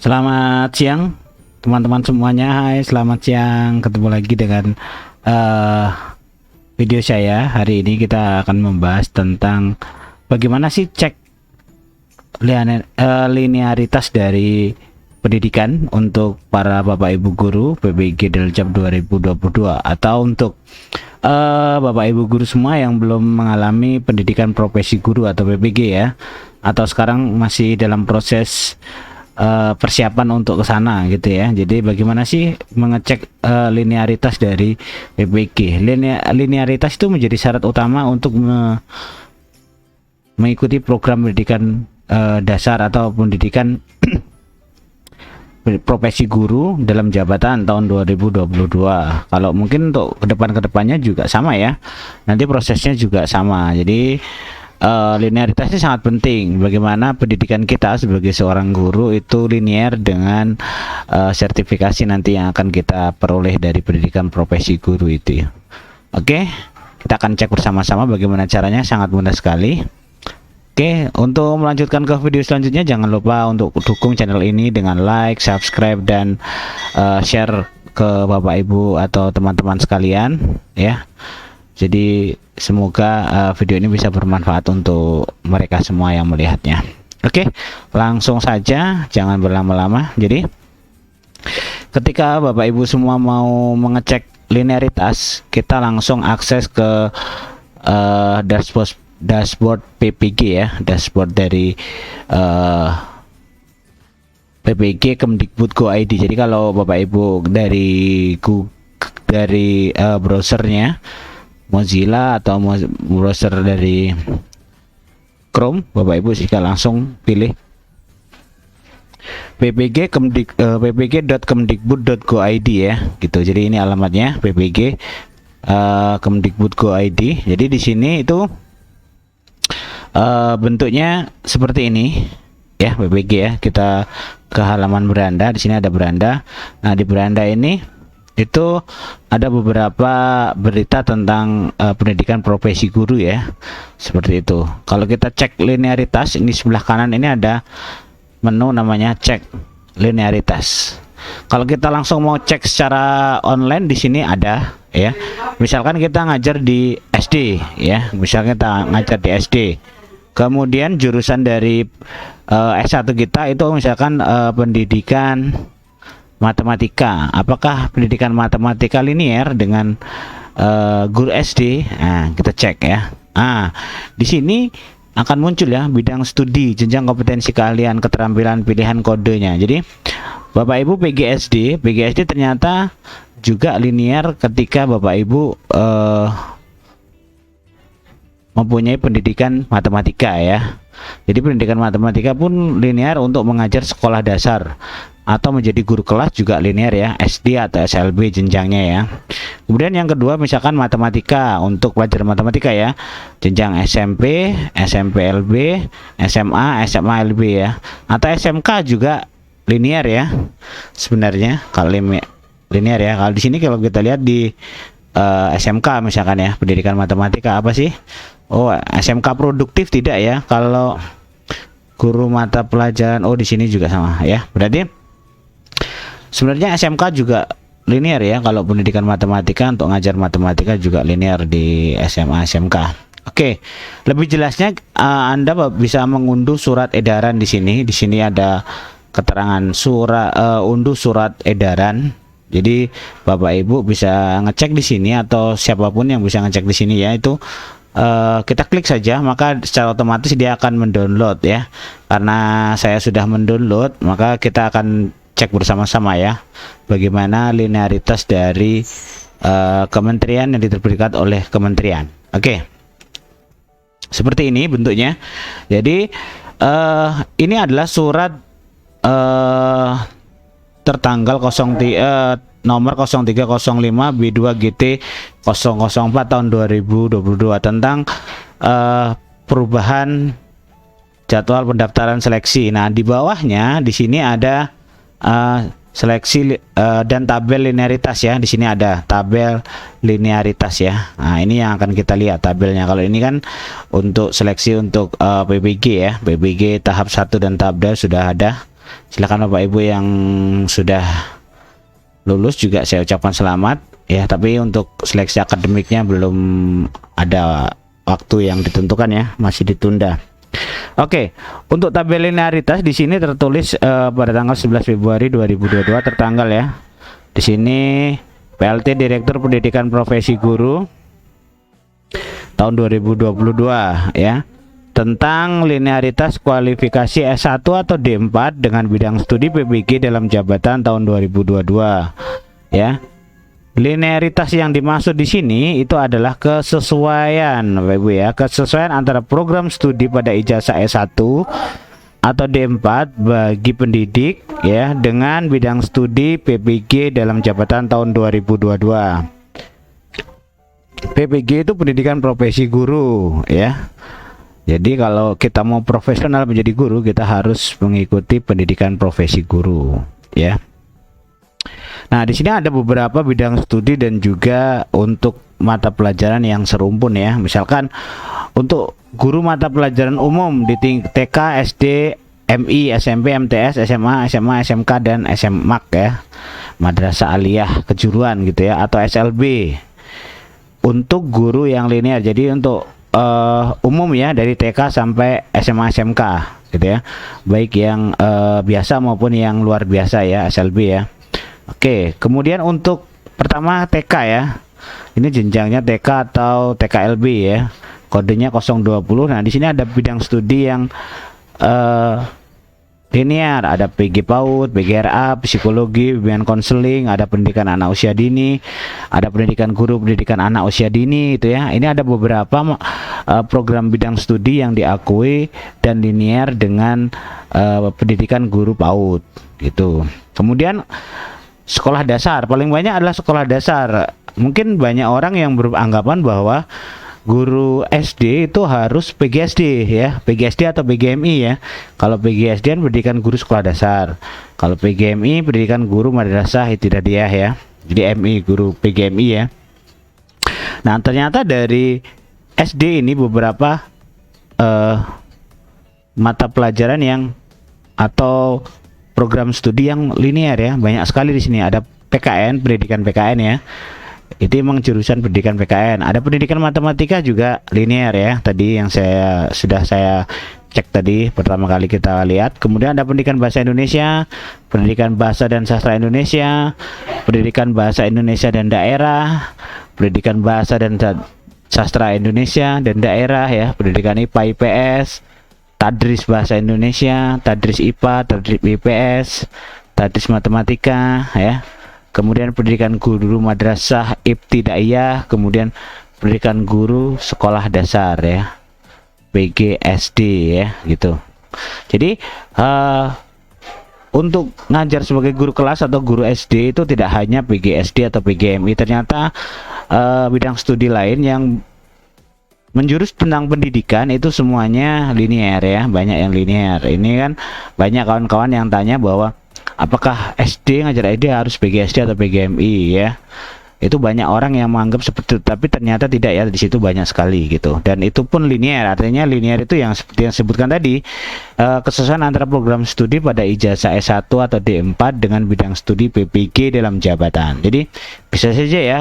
Selamat siang teman-teman semuanya. Hai, selamat siang. Ketemu lagi dengan eh, video saya. Hari ini kita akan membahas tentang bagaimana sih cek linearitas dari pendidikan untuk para Bapak Ibu guru PBG Daljab 2022, atau untuk Bapak Ibu guru semua yang belum mengalami pendidikan profesi guru atau PPG ya, atau sekarang masih dalam proses persiapan untuk ke sana gitu ya. Jadi bagaimana sih mengecek linearitas dari PPG? Linearitas itu menjadi syarat utama untuk mengikuti program pendidikan dasar atau pendidikan profesi guru dalam jabatan tahun 2022. Kalau mungkin untuk kedepannya juga sama ya, nanti prosesnya juga sama. Jadi linearitasnya sangat penting. Bagaimana pendidikan kita sebagai seorang guru itu linear dengan sertifikasi nanti yang akan kita peroleh dari pendidikan profesi guru itu. Oke, kita akan cek bersama-sama bagaimana caranya. Sangat mudah sekali. Oke, untuk melanjutkan ke video selanjutnya, jangan lupa untuk dukung channel ini dengan like, subscribe, dan share ke Bapak Ibu atau teman-teman sekalian ya. Jadi semoga video ini bisa bermanfaat untuk mereka semua yang melihatnya. Oke, langsung saja, jangan berlama-lama. Jadi ketika Bapak Ibu semua mau mengecek linearitas, kita langsung akses ke dashboard PPG ya, dashboard dari PPG Kemdikbud.go.id. Jadi kalau Bapak Ibu dari browsernya Mozilla atau browser dari Chrome, Bapak Ibu jika langsung pilih ppg.kemdikbud.go.id ya gitu. Jadi ini alamatnya ppg Kemdikbud.go.id. Jadi di sini itu bentuknya seperti ini ya, PPG ya. Kita ke halaman beranda. Di sini ada beranda. Nah, di beranda ini itu ada beberapa berita tentang pendidikan profesi guru ya, seperti itu. Kalau kita cek linearitas, ini sebelah kanan ini ada menu namanya cek linearitas. Kalau kita langsung mau cek secara online, di sini ada ya. Misalkan kita ngajar di SD ya, misalnya kita ngajar di SD, kemudian jurusan dari S1 kita itu misalkan pendidikan matematika. Apakah pendidikan matematika linear dengan guru SD? Nah, kita cek ya. Di sini akan muncul ya bidang studi, jenjang kompetensi keahlian, keterampilan, pilihan kodenya. Jadi Bapak Ibu PGSD ternyata juga linear ketika Bapak Ibu mempunyai pendidikan matematika ya. Jadi pendidikan matematika pun linear untuk mengajar sekolah dasar atau menjadi guru kelas, juga linear ya, SD atau SLB jenjangnya ya. Kemudian yang kedua misalkan matematika untuk pelajaran matematika ya, jenjang SMP, SMP LB, SMA, SMA LB ya, atau SMK juga linear ya. Sebenarnya kalau linear ya. Kalau di sini kalau kita lihat di SMK misalkan ya, pendidikan matematika apa sih? Oh, SMK produktif tidak ya. Kalau guru mata pelajaran, oh di sini juga sama ya. Berarti sebenarnya SMK juga linear ya. Kalau pendidikan matematika, untuk ngajar matematika juga linear di SMA SMK. Oke, lebih jelasnya Anda bisa mengunduh surat edaran di sini. Di sini ada keterangan unduh surat edaran. Jadi Bapak Ibu bisa ngecek di sini, atau siapapun yang bisa ngecek di sini ya, itu kita klik saja, maka secara otomatis dia akan mendownload ya. Karena saya sudah mendownload, maka kita akan cek bersama-sama ya bagaimana linearitas dari kementerian yang diterbitkan oleh kementerian. Oke, seperti ini bentuknya. Jadi ini adalah surat tertanggal nomor 0305 B2 GT 004 tahun 2022 tentang perubahan jadwal pendaftaran seleksi. Nah, di bawahnya di sini ada seleksi dan tabel linearitas ya. Di sini ada tabel linearitas ya. Nah, ini yang akan kita lihat tabelnya. Kalau ini kan untuk seleksi untuk PPG ya, PPG tahap 1 dan tahap 2 sudah ada. Silakan Bapak Ibu yang sudah lulus juga saya ucapkan selamat ya, tapi untuk seleksi akademiknya belum ada waktu yang ditentukan ya, masih ditunda. Oke, untuk tabel linearitas di sini tertulis pada tanggal 11 Februari 2022 tertanggal ya. Di sini PLT Direktur Pendidikan Profesi Guru tahun 2022 ya, tentang linearitas kualifikasi S1 atau D4 dengan bidang studi PPG dalam jabatan tahun 2022 ya. Linearitas yang dimaksud di sini itu adalah kesesuaian Bapak Ibu ya, kesesuaian antara program studi pada ijazah S1 atau D4 bagi pendidik ya dengan bidang studi PPG dalam jabatan tahun 2022. PPG itu pendidikan profesi guru ya. Jadi kalau kita mau profesional menjadi guru, kita harus mengikuti pendidikan profesi guru ya. Nah, di sini ada beberapa bidang studi dan juga untuk mata pelajaran yang serumpun ya. Misalkan untuk guru mata pelajaran umum di TK, SD, MI, SMP, MTS, SMA, SMK dan SMAK ya. Madrasah Aliyah Kejuruan gitu ya, atau SLB. Untuk guru yang linear, jadi untuk umum ya, dari TK sampai SMA SMK gitu ya, baik yang biasa maupun yang luar biasa ya, SLB ya. Oke, kemudian untuk pertama TK ya, ini jenjangnya TK atau TKLB ya, kodenya 020. Nah, di sini ada bidang studi yang linear, ada PG PAUD, PGRA, psikologi, bimbingan konseling, ada pendidikan anak usia dini, ada pendidikan guru, pendidikan anak usia dini itu ya. Ini ada beberapa program bidang studi yang diakui dan linear dengan pendidikan guru PAUD gitu. Kemudian sekolah dasar, paling banyak adalah sekolah dasar. Mungkin banyak orang yang beranggapan bahwa guru SD itu harus PGSD ya, PGSD atau PGMI ya. Kalau PGSD kan pendidikan guru sekolah dasar, kalau PGMI pendidikan guru madrasah ibtidaiyah ya. Jadi MI guru PGMI ya. Nah, ternyata dari SD ini beberapa mata pelajaran yang atau program studi yang linear ya, banyak sekali di sini. Ada PKN, pendidikan PKN ya. Itu memang jurusan pendidikan PKN. Ada pendidikan matematika juga linear ya. Tadi yang sudah saya cek tadi pertama kali kita lihat. Kemudian ada pendidikan bahasa Indonesia, pendidikan bahasa dan sastra Indonesia, pendidikan bahasa Indonesia dan daerah, pendidikan bahasa dan sastra Indonesia dan daerah ya, pendidikan IPA IPS, tadris bahasa Indonesia, tadris IPA, tadris IPS, tadris matematika ya. Kemudian pendidikan guru madrasah ibtidaiyah, kemudian pendidikan guru sekolah dasar ya, PGSD ya gitu. Jadi untuk ngajar sebagai guru kelas atau guru SD itu tidak hanya PGSD atau PGMI, ternyata bidang studi lain yang menjurus tentang pendidikan itu semuanya linear ya, banyak yang linear. Ini kan banyak kawan-kawan yang tanya bahwa apakah SD ngajar SD harus PGSD atau PGMI ya. Itu banyak orang yang menganggap seperti itu, tapi ternyata tidak ya, di situ banyak sekali gitu. Dan itu pun linear, artinya linear itu yang seperti yang disebutkan tadi, kesesuaian antara program studi pada ijazah S1 atau D4 dengan bidang studi PPG dalam jabatan. Jadi bisa saja ya,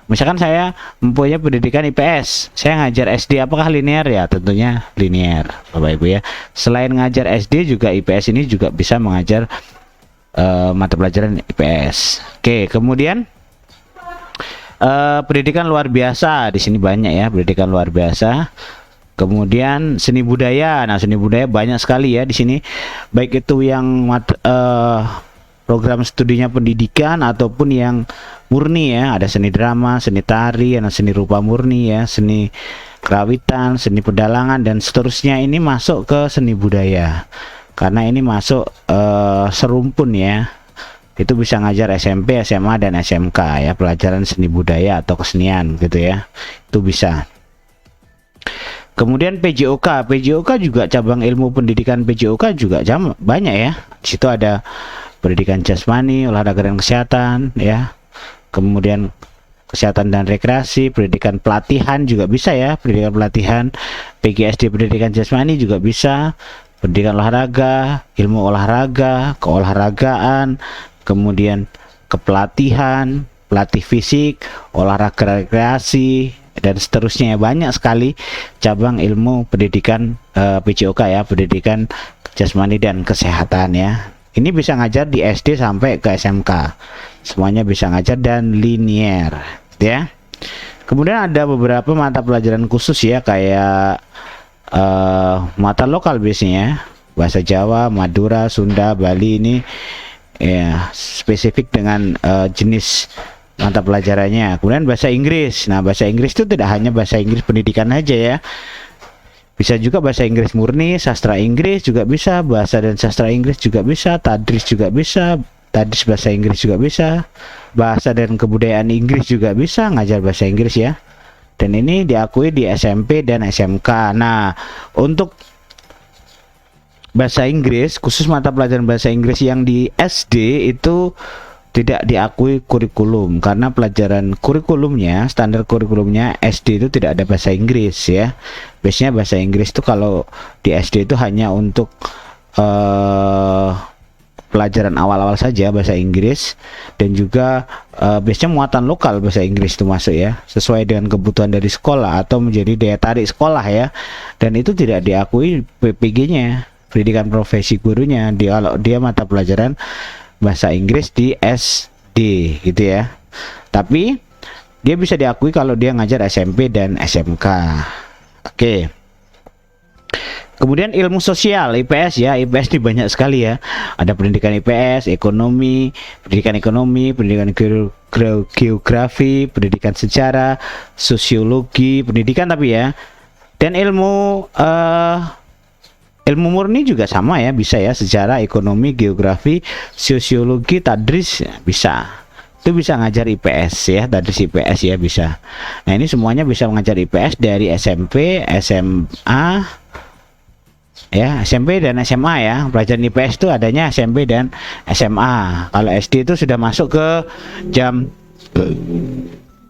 misalkan saya mempunyai pendidikan IPS, saya ngajar SD, apakah linear ya? Tentunya linear Bapak Ibu ya. Selain ngajar SD juga IPS ini juga bisa mengajar mata pelajaran IPS. Oke, kemudian pendidikan luar biasa di sini banyak ya, pendidikan luar biasa. Kemudian seni budaya. Nah, seni budaya banyak sekali ya di sini, baik itu yang program studinya pendidikan ataupun yang murni ya. Ada seni drama, seni tari, ada seni rupa murni ya, seni kerawitan, seni pedalangan dan seterusnya. Ini masuk ke seni budaya karena ini masuk serumpun ya. Itu bisa ngajar SMP, SMA dan SMK ya, pelajaran seni budaya atau kesenian gitu ya. Itu bisa. Kemudian PJOK. PJOK juga cabang ilmu pendidikan, PJOK juga banyak ya. Di situ ada pendidikan jasmani, olahraga dan kesehatan ya. Kemudian kesehatan dan rekreasi, pendidikan pelatihan juga bisa ya, pendidikan pelatihan. PGSD pendidikan jasmani juga bisa. pendidikan olahraga, ilmu olahraga, keolahragaan, kemudian kepelatihan, pelatih fisik, olahraga rekreasi, dan seterusnya. Banyak sekali cabang ilmu pendidikan PJOK ya, pendidikan jasmani dan kesehatan ya. Ini bisa ngajar di SD sampai ke SMK, semuanya bisa ngajar dan linier ya. Kemudian ada beberapa mata pelajaran khusus ya, kayak mata lokal biasanya bahasa Jawa, Madura, Sunda, Bali. Ini ya spesifik dengan jenis mata pelajarannya. Kemudian bahasa Inggris. Nah, bahasa Inggris itu tidak hanya bahasa Inggris pendidikan aja ya, bisa juga bahasa Inggris murni, sastra Inggris juga bisa, bahasa dan sastra Inggris juga bisa, tadris juga bisa, tadris bahasa Inggris juga bisa, bahasa dan kebudayaan Inggris juga bisa, ngajar bahasa Inggris ya. Dan ini diakui di SMP dan SMK. Nah, untuk bahasa Inggris, khusus mata pelajaran bahasa Inggris yang di SD itu tidak diakui kurikulum, karena pelajaran kurikulumnya, standar kurikulumnya SD itu tidak ada bahasa Inggris ya. Biasanya bahasa Inggris itu kalau di SD itu hanya untuk pelajaran awal-awal saja bahasa Inggris, dan juga biasanya muatan lokal bahasa Inggris itu masuk ya, sesuai dengan kebutuhan dari sekolah atau menjadi daya tarik sekolah ya. Dan itu tidak diakui PPG-nya, pendidikan profesi gurunya, dia mata pelajaran bahasa Inggris di SD gitu ya. Tapi dia bisa diakui kalau dia ngajar SMP dan SMK. Oke. Kemudian ilmu sosial, IPS ya. IPS ini banyak sekali ya. Ada pendidikan IPS, ekonomi, pendidikan geografi, pendidikan sejarah, sosiologi, pendidikan tapi ya. Dan ilmu murni juga sama ya, bisa ya, sejarah, ekonomi, geografi, sosiologi, tadris bisa. Itu bisa ngajar IPS ya, tadris IPS ya bisa. Nah, ini semuanya bisa mengajar IPS dari SMP, SMA ya, SMP dan SMA ya. Pelajaran IPS itu adanya SMP dan SMA. Kalau SD itu sudah masuk ke jam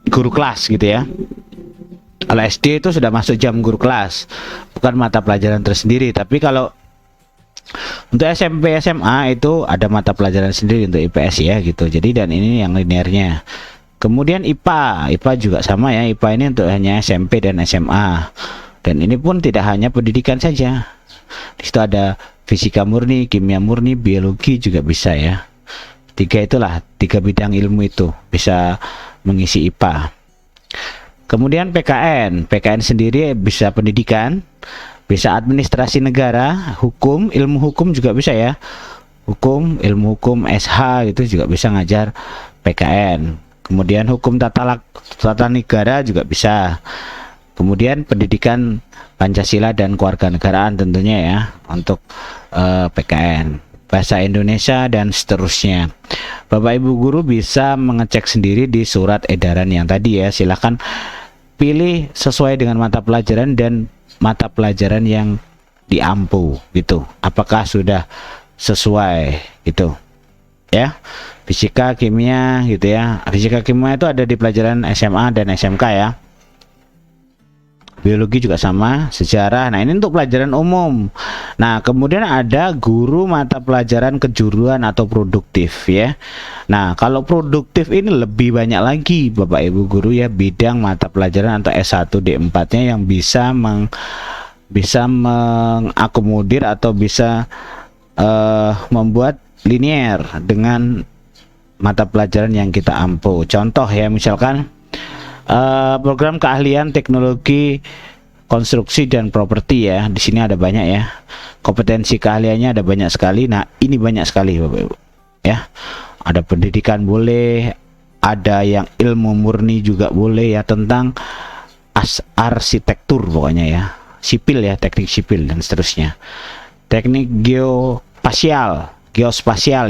guru kelas gitu ya. Kalau SD itu sudah masuk jam guru kelas, bukan mata pelajaran tersendiri. Tapi kalau untuk SMP SMA itu ada mata pelajaran sendiri untuk IPS ya gitu. Jadi dan ini yang linearnya. Kemudian IPA juga sama ya. IPA ini untuk hanya SMP dan SMA. Dan ini pun tidak hanya pendidikan saja. Di situ ada fisika murni, kimia murni, biologi juga bisa ya. Tiga bidang ilmu itu bisa mengisi IPA. Kemudian PKN sendiri bisa pendidikan, bisa administrasi negara, hukum, ilmu hukum juga bisa ya. Hukum, ilmu hukum, SH itu juga bisa ngajar PKN. Kemudian hukum tata negara juga bisa. Kemudian pendidikan Pancasila dan kewarganegaraan tentunya ya untuk PKN. Bahasa Indonesia dan seterusnya. Bapak Ibu guru bisa mengecek sendiri di surat edaran yang tadi ya. Silakan pilih sesuai dengan mata pelajaran dan mata pelajaran yang diampu gitu. Apakah sudah sesuai gitu ya. Fisika, kimia gitu ya. Fisika, kimia itu ada di pelajaran SMA dan SMK ya. Biologi juga sama, sejarah. Nah, ini untuk pelajaran umum. Nah, kemudian ada guru mata pelajaran kejuruan atau produktif ya. Nah, kalau produktif ini lebih banyak lagi Bapak Ibu guru ya, bidang mata pelajaran atau S1 D4-nya yang bisa mengakomodir atau bisa membuat linier dengan mata pelajaran yang kita ampu. Contoh ya, misalkan program keahlian teknologi konstruksi dan properti ya. Di sini ada banyak ya. Kompetensi keahliannya ada banyak sekali. Nah, ini banyak sekali Bapak Ibu. Ya. Ada pendidikan boleh, ada yang ilmu murni juga boleh ya, tentang arsitektur pokoknya ya. Sipil ya, teknik sipil dan seterusnya. Teknik geospasial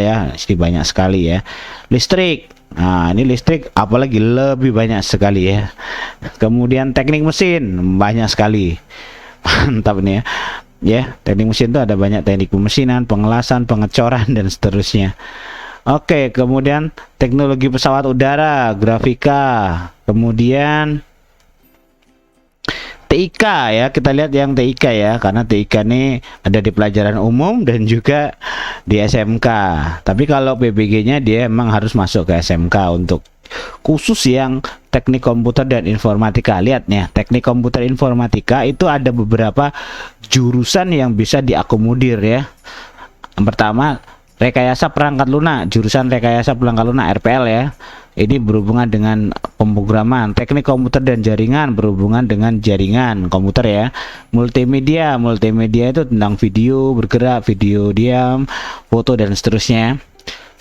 ya. Ini banyak sekali ya. Listrik. Nah, ini listrik apalagi lebih banyak sekali ya. Kemudian teknik mesin banyak sekali. Mantap nih ya. Ya, teknik mesin itu ada banyak, teknik pemesinan, pengelasan, pengecoran dan seterusnya. Oke, kemudian teknologi pesawat udara, grafika. Kemudian TIK ya, kita lihat yang TIK ya, karena TIK ini ada di pelajaran umum dan juga di SMK. Tapi kalau PBG-nya dia emang harus masuk ke SMK untuk khusus yang teknik komputer dan informatika. Lihat nih, teknik komputer informatika itu ada beberapa jurusan yang bisa diakomodir ya. Yang pertama, rekayasa perangkat lunak, jurusan rekayasa perangkat lunak RPL ya. Ini berhubungan dengan pemrograman. Teknik komputer dan jaringan berhubungan dengan jaringan komputer ya. Multimedia, multimedia itu tentang video bergerak, video diam, foto dan seterusnya.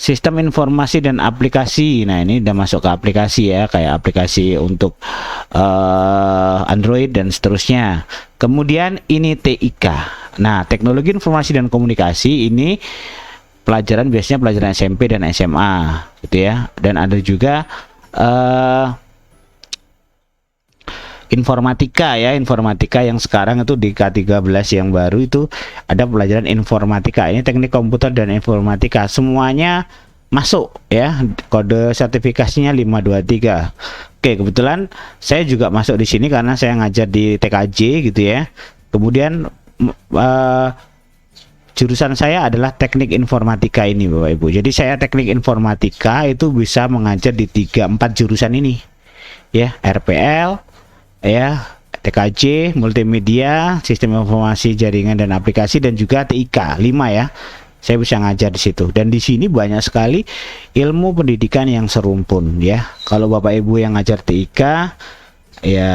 Sistem informasi dan aplikasi, nah ini udah masuk ke aplikasi ya, kayak aplikasi untuk Android dan seterusnya. Kemudian ini TIK, nah teknologi informasi dan komunikasi ini pelajaran biasanya pelajaran SMP dan SMA gitu ya. Dan ada juga informatika ya, informatika yang sekarang itu di K13 yang baru itu ada pelajaran informatika. Ini teknik komputer dan informatika, semuanya masuk ya, kode sertifikasinya 523. Oke, kebetulan saya juga masuk di sini karena saya ngajar di TKJ gitu ya. Kemudian jurusan saya adalah teknik informatika ini Bapak Ibu. Jadi saya teknik informatika itu bisa mengajar di 3-4 jurusan ini ya, RPL ya, TKJ, multimedia, sistem informasi jaringan dan aplikasi, dan juga TIK 5 ya. Saya bisa ngajar di situ. Dan di sini banyak sekali ilmu pendidikan yang serumpun ya. Kalau Bapak Ibu yang ngajar TIK ya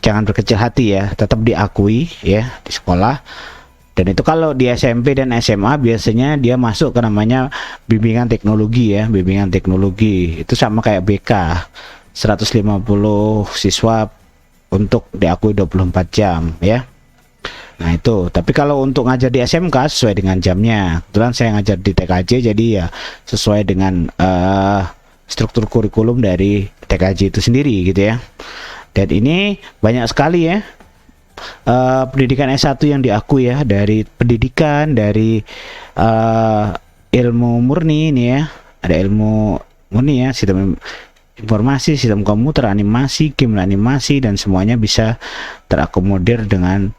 jangan berkecil hati ya, tetap diakui ya di sekolah. Dan itu kalau di SMP dan SMA biasanya dia masuk ke namanya bimbingan teknologi ya, bimbingan teknologi. Itu sama kayak BK, 150 siswa untuk diakui 24 jam ya. Nah itu, tapi kalau untuk ngajar di SMK sesuai dengan jamnya. Kebetulan saya ngajar di TKJ, jadi ya sesuai dengan struktur kurikulum dari TKJ itu sendiri gitu ya. Dan ini banyak sekali ya pendidikan S1 yang diakui ya, dari pendidikan, dari ilmu murni ini ya. Ada ilmu murni ya, sistem informasi, sistem komputer, animasi, game animasi, dan semuanya bisa terakomodir dengan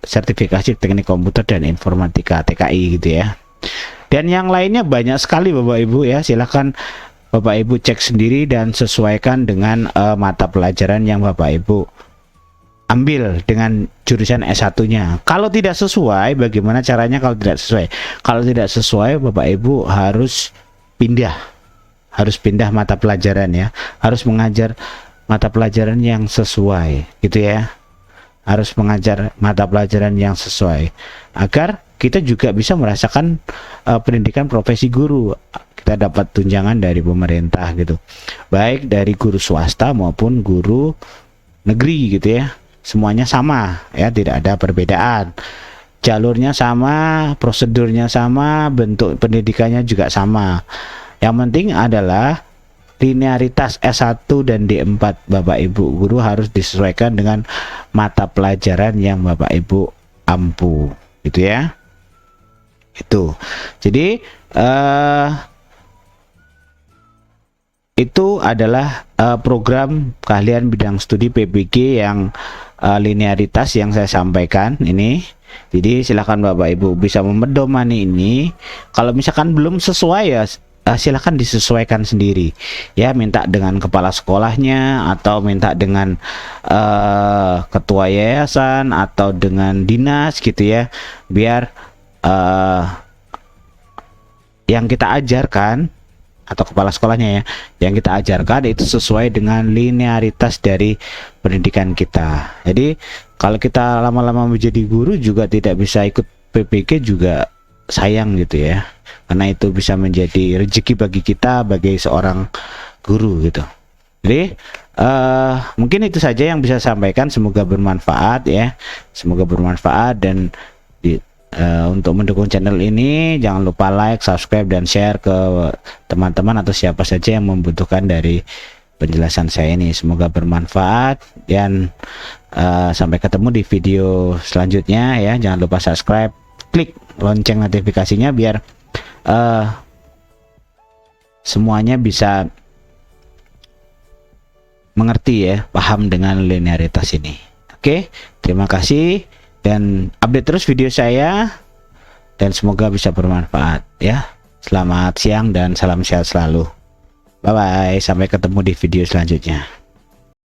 sertifikasi teknik komputer dan informatika TKI gitu ya. Dan yang lainnya banyak sekali Bapak Ibu ya, silahkan Bapak Ibu cek sendiri dan sesuaikan dengan mata pelajaran yang Bapak Ibu ambil dengan jurusan S1-nya. Kalau tidak sesuai, bagaimana caranya kalau tidak sesuai? Kalau tidak sesuai, Bapak Ibu harus pindah mata pelajaran ya, harus mengajar mata pelajaran yang sesuai gitu ya, harus mengajar mata pelajaran yang sesuai agar kita juga bisa merasakan pendidikan profesi guru. Kita dapat tunjangan dari pemerintah gitu, baik dari guru swasta maupun guru negeri gitu ya, semuanya sama ya, tidak ada perbedaan, jalurnya sama, prosedurnya sama, bentuk pendidikannya juga sama. Yang penting adalah linearitas S1 dan D4 Bapak Ibu guru harus disesuaikan dengan mata pelajaran yang Bapak Ibu ampu gitu ya. Itu. Jadi itu adalah program keahlian bidang studi PBG yang linearitas yang saya sampaikan ini. Jadi silakan Bapak Ibu bisa memedomani ini. Kalau misalkan belum sesuai ya silahkan disesuaikan sendiri ya, minta dengan kepala sekolahnya atau minta dengan ketua yayasan atau dengan dinas gitu ya, biar yang kita ajarkan atau kepala sekolahnya ya, yang kita ajarkan itu sesuai dengan linearitas dari pendidikan kita. Jadi kalau kita lama-lama menjadi guru juga tidak bisa ikut PPG juga sayang gitu ya, karena itu bisa menjadi rezeki bagi kita sebagai seorang guru gitu. Jadi mungkin itu saja yang bisa saya sampaikan, semoga bermanfaat ya, semoga bermanfaat. Dan untuk mendukung channel ini jangan lupa like, subscribe, dan share ke teman-teman atau siapa saja yang membutuhkan dari penjelasan saya ini. Semoga bermanfaat dan sampai ketemu di video selanjutnya ya. Jangan lupa subscribe, klik lonceng notifikasinya biar semuanya bisa mengerti ya, paham dengan linearitas ini. Oke, terima kasih dan update terus video saya dan semoga bisa bermanfaat ya. Selamat siang dan salam sehat selalu. Bye bye, sampai ketemu di video selanjutnya.